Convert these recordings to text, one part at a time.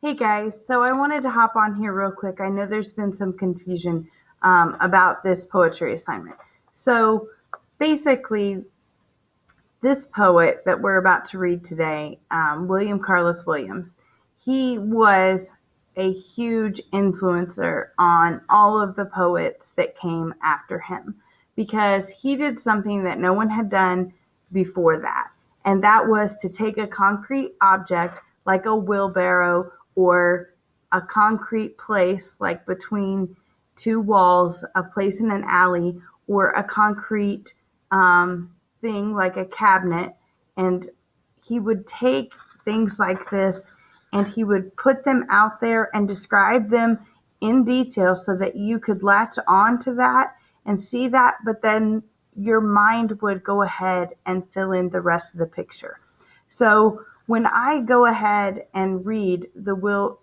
Hey guys, so I wanted to hop on here real quick. I know there's been some confusion about this poetry assignment. So basically, this poet that we're about to read today, William Carlos Williams, he was a huge influencer on all of the poets that came after him because he did something that no one had done before that. And that was to take a concrete object like a wheelbarrow or a concrete place like between two walls, a place in an alley, or a concrete thing like a cabinet, and he would take things like this and he would put them out there and describe them in detail so that you could latch on to that and see that, but then your mind would go ahead and fill in the rest of the picture. So when I go ahead and read the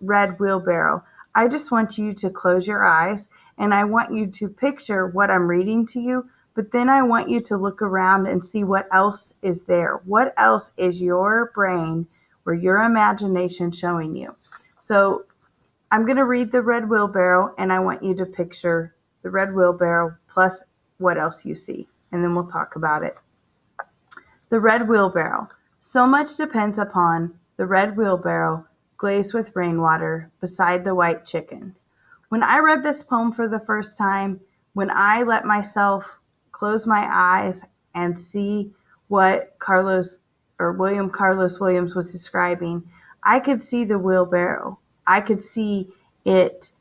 red wheelbarrow, I just want you to close your eyes and I want you to picture what I'm reading to you, but then I want you to look around and see what else is there. What else is your brain or your imagination showing you? So I'm going to read the red wheelbarrow and I want you to picture the red wheelbarrow plus what else you see, and then we'll talk about it. The red wheelbarrow. So much depends upon the red wheelbarrow glazed with rainwater beside the white chickens. When I read this poem for the first time, when I let myself close my eyes and see what Carlos or William Carlos Williams was describing, I could see the wheelbarrow. I could see it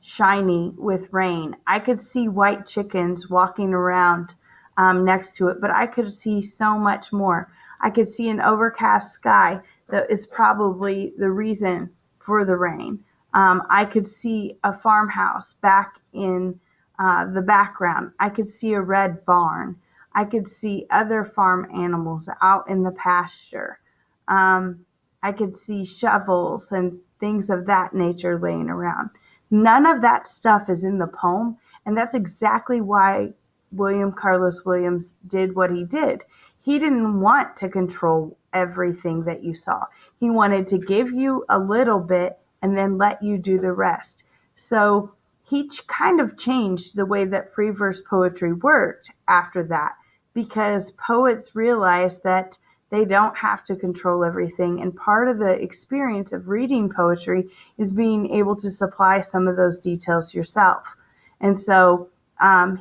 shiny with rain. I could see white chickens walking around next to it, but I could see so much more. I could see an overcast sky that is probably the reason for the rain. I could see a farmhouse back in the background. I could see a red barn. I could see other farm animals out in the pasture. I could see shovels and things of that nature laying around. None of that stuff is in the poem, and that's exactly why William Carlos Williams did what he did. He didn't want to control everything that you saw. He wanted to give you a little bit and then let you do the rest. So he kind of changed the way that free verse poetry worked after that because poets realized that they don't have to control everything. And part of the experience of reading poetry is being able to supply some of those details yourself. And so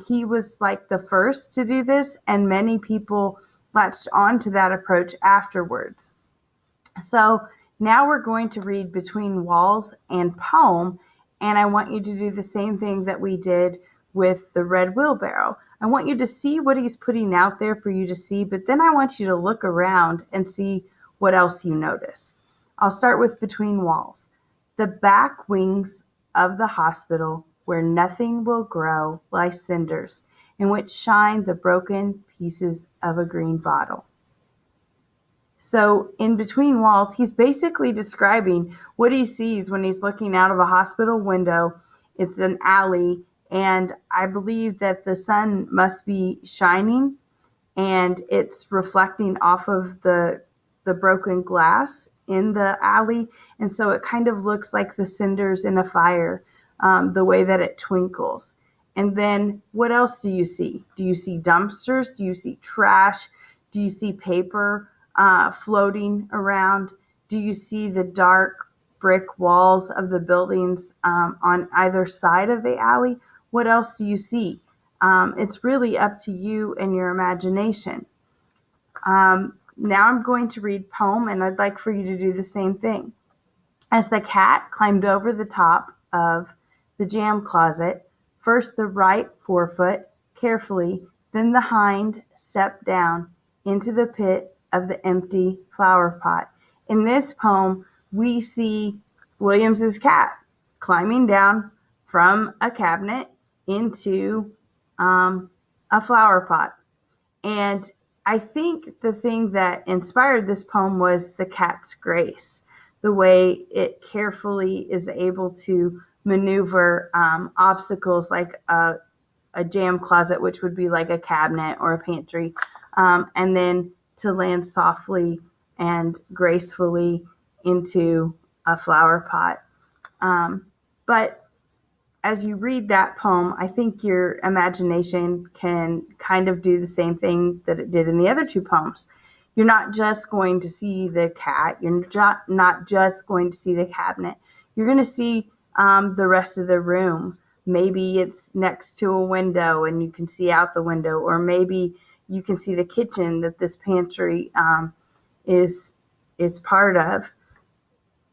he was like the first to do this, and many people latched on to that approach afterwards. So now we're going to read Between Walls and Poem, and I want you to do the same thing that we did with the red wheelbarrow. I want you to see what he's putting out there for you to see, but then I want you to look around and see what else you notice. I'll start with Between Walls. The back wings of the hospital where nothing will grow lie cinders, in which shine the broken pieces of a green bottle. So in Between Walls, he's basically describing what he sees when he's looking out of a hospital window. It's an alley, and I believe that the sun must be shining, and it's reflecting off of the broken glass in the alley, and so it kind of looks like the cinders in a fire, the way that it twinkles. And then what else do you see? Do you see dumpsters? Do you see trash? Do you see paper floating around? Do you see the dark brick walls of the buildings on either side of the alley? What else do you see? It's really up to you and your imagination. Now I'm going to read poem, and I'd like for you to do the same thing. As the cat climbed over the top of the jam closet, first the right forefoot carefully, then the hind stepped down into the pit of the empty flower pot. In this poem, we see Williams's cat climbing down from a cabinet into a flower pot. And I think the thing that inspired this poem was the cat's grace, the way it carefully is able to maneuver obstacles like a jam closet, which would be like a cabinet or a pantry, and then to land softly and gracefully into a flower pot. But as you read that poem, I think your imagination can kind of do the same thing that it did in the other two poems. You're not just going to see the cat, you're not just going to see the cabinet, you're going to see the rest of the room. Maybe it's next to a window and you can see out the window, or maybe you can see the kitchen that this pantry is part of.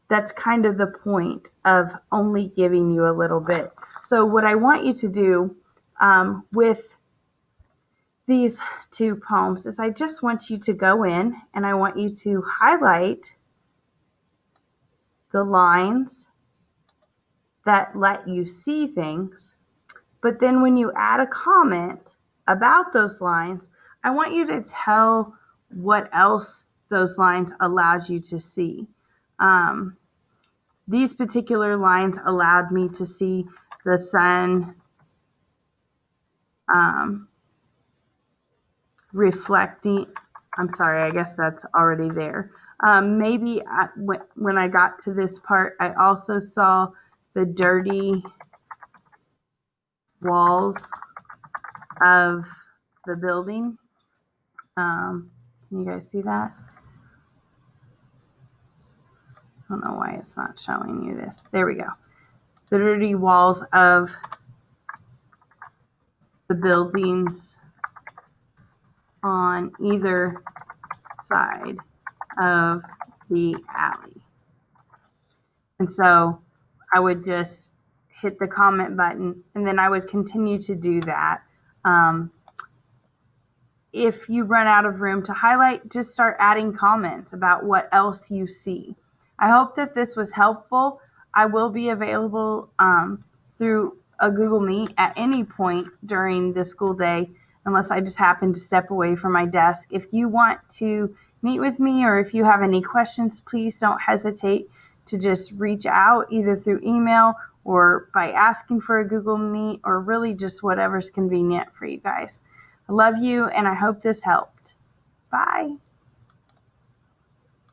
That's kind of the point of only giving you a little bit. So what I want you to do with these two poems is I just want you to go in and I want you to highlight the lines that let you see things. But then when you add a comment about those lines, I want you to tell what else those lines allowed you to see. These particular lines allowed me to see the sun reflecting. I'm sorry, I guess that's already there. Maybe when I got to this part, I also saw the dirty walls of the building. Can you guys see that? I don't know why it's not showing you this. There we go. The dirty walls of the buildings on either side of the alley. And so I would just hit the comment button and then I would continue to do that. If you run out of room to highlight, just start adding comments about what else you see. I hope that this was helpful. I will be available through a Google Meet at any point during the school day, unless I just happen to step away from my desk. If you want to meet with me or if you have any questions, please don't hesitate to just reach out either through email or by asking for a Google Meet, or really just whatever's convenient for you guys. I love you and I hope this helped. Bye.